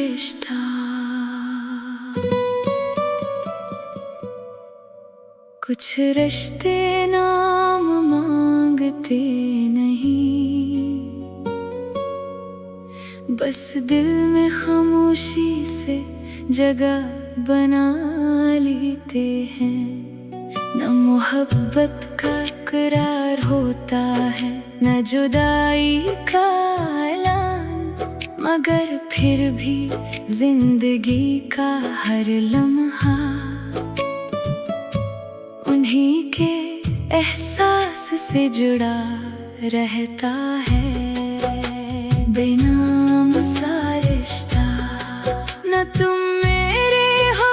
रिश्ता। कुछ रिश्ते नाम मांगते नहीं, बस दिल में खामोशी से जगह बना लेते हैं। न मोहब्बत का इकरार होता है, न जुदाई का ऐलान, मगर फिर भी जिंदगी का हर लम्हा उन्हीं के एहसास से जुड़ा रहता है। बेनाम सा रिश्ता, न तुम मेरे हो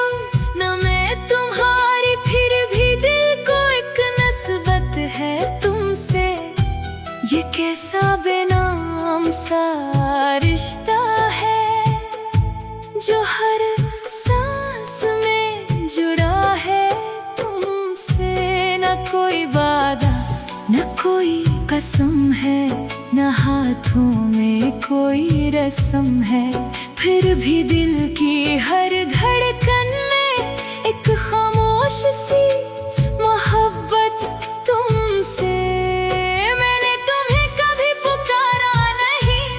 न मैं तुम्हारी, फिर भी दिल को एक नस्बत है तुमसे। ये कैसा बेनाम सा रिश्ता है जो हर सांस में जुड़ा है तुमसे। न कोई वादा न कोई कसम है, न हाथों में कोई रस्म है, फिर भी दिल की हर धड़कन में एक खामोश सी मोहब्बत तुमसे। मैंने तुम्हें कभी पुकारा नहीं,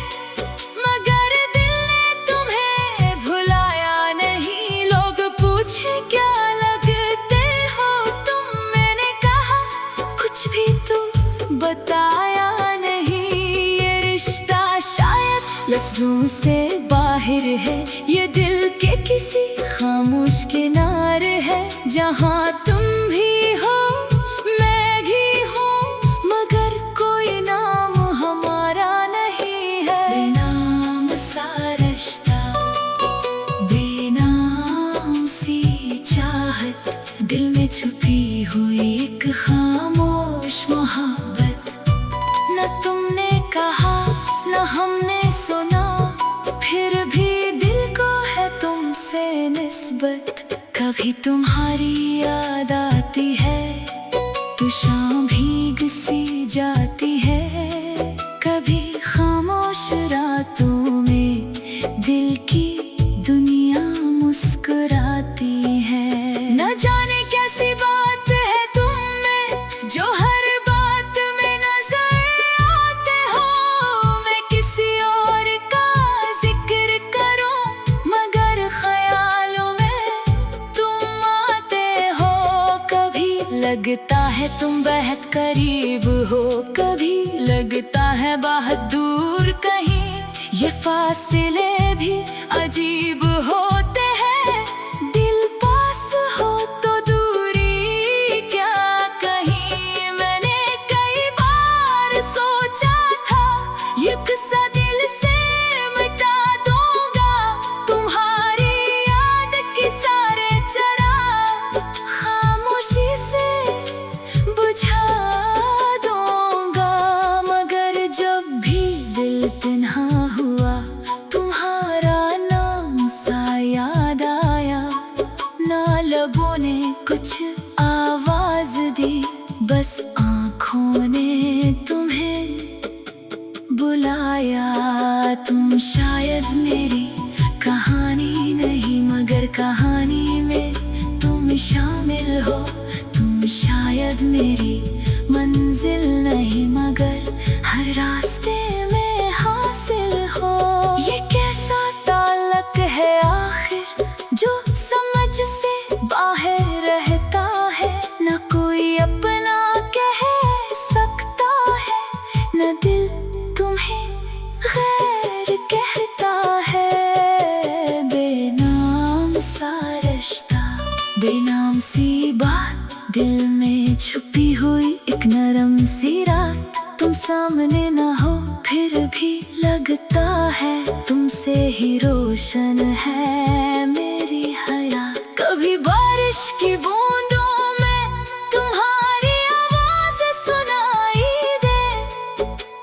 मगर दिल ने तुम्हें भुलाया नहीं। लोग पूछे क्या लगते हो तुम, मैंने कहा कुछ भी तो बताया नहीं। ये रिश्ता शायद लफ्जों से बाहर है, ये दिल के किसी खामोश किनारे है। जहाँ तुम भी हो मैं भी हूँ, मगर कोई नाम हमारा नहीं है। बेनाम सा रिश्ता, बेनाम सी चाहत, दिल में छुपी हुई एक खामोश मोहब्बत। न तुमने कहा न हमने सुना, फिर भी दिल को है तुमसे निस्बत। कभी तुम्हारी याद आती है तो शाम भीग सी जाती है, कभी खामोश रातों में दिल की दुनिया मुस्कुराती है। न जाने कैसी बात है तुम में जो हर बात में नजर आते हो। मैं किसी और का जिक्र करूं, मगर ख्यालों में तुम आते हो। कभी लगता है तुम बेहद करीब हो, कभी लगता है बहुत दूर कहीं। ये फासले भी अजीब होते हैं, दिल पास हो तो दूरी क्या कहीं। मैंने कई बार सोचा था ये किस्सा दिल से मिटा दूंगा, तुम्हारी याद की सारे चिराग खामोशी से बुझा दूंगा। मगर जब भी दिल तन्हा हुआ, तुम्हारा नाम सा याद आया। ना लबों ने कुछ आवाज दी, बस आँखों ने तुम्हें बुलाया। तुम शायद मेरी कहानी नहीं, मगर कहानी में तुम शामिल हो। तुम शायद मेरी मंजिल नहीं, मगर हर रास्ते में हासिल हो। ये कैसा ताल्लुक है आखिर जो समझ से बाहर रहता है। न कोई अपना कह सकता है, न दिल तुम्हें गैर कहता है। बेनाम सा रिश्ता, बेनाम सी बात, दिल में छुपी हुई एक नरम सी रात। तुम सामने ना हो फिर भी लगता है तुमसे ही रोशन है मेरी हयात। कभी बारिश की बूंदों में तुम्हारी आवाज सुनाई दे,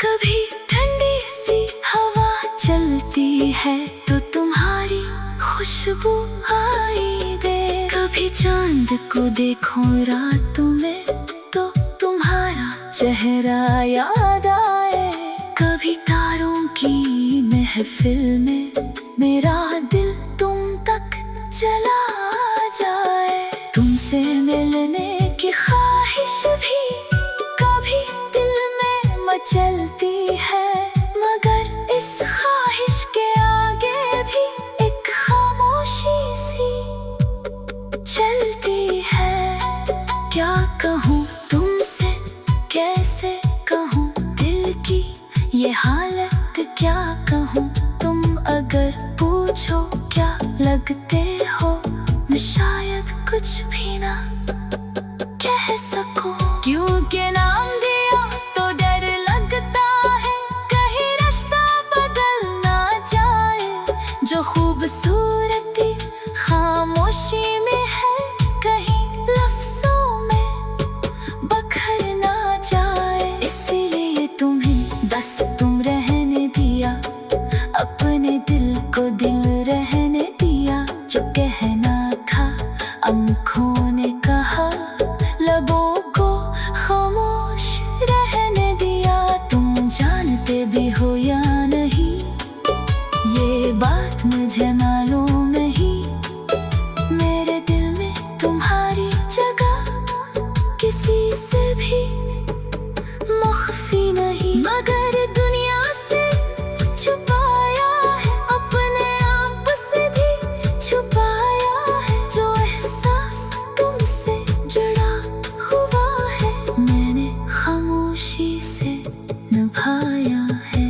कभी ठंडी सी हवा चलती है तो तुम्हारी खुशबू आई दे। कभी चांद को देखो रातों में तो तुम्हारा चेहरा याद आए। कभी तारों की महफिल में मेरा दिल मचलती है, मगर इस ख्वाहिश के आगे भी एक खामोशी सी चलती है। क्या कहूँ तुमसे, कैसे कहूँ दिल की ये हालत, क्या कहूँ तुम अगर पूछो क्या लगते हो, मैं शायद कुछ भी ना कह सकूं। क्योंकि नाम दिया तो डर लगता है, कहीं रिश्ता बदल ना जाए। जो खूबसूरती खामोशी में है, कहीं लफ्जों में बखर ना जाए। इसीलिए तुम्हें बस तुम रहने दिया, अपने दिल को दिल रहने दिया। जो कहना था आँखों ने कहा, लबों को खामोश रहने दिया। तुम जानते भी हो या नहीं, ये बात मुझे मालूम नहीं। मेरे दिल में तुम्हारी जगह किसी से भी मुख्फी नहीं, मगर दुनिया से छुपाया है, अपने आप से भी छुपाया है। जो एहसास तुमसे जुड़ा हुआ है, मैंने खामोशी से निभाया है।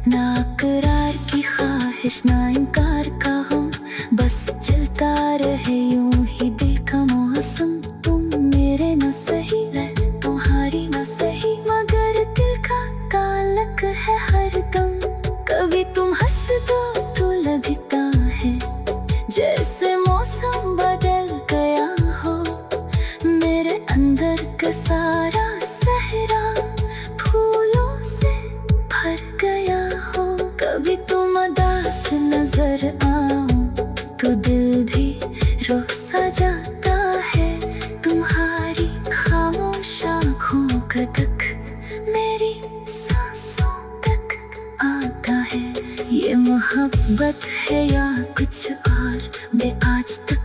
ना करार की ख्वाहिश, ना इनकार का गम, बस चलता रहे यूं ही दिल का मौसम। तुम मेरे न सही, मैं तुम्हारी न सही, मगर दिल का ताल्लुक है हरदम। कभी तुम हंस दो तो लगता है जैसे मौसम बदल गया हो। मेरे अंदर का सारा सहरा फूलों से भर गया हो। कभी तुम उदास नजर आओ तो दिल भी रो सा जाता है। तुम्हारी खामोश आँखों का तक मेरी सांसों तक आता है। ये मोहब्बत है या कुछ और, मैं आज तक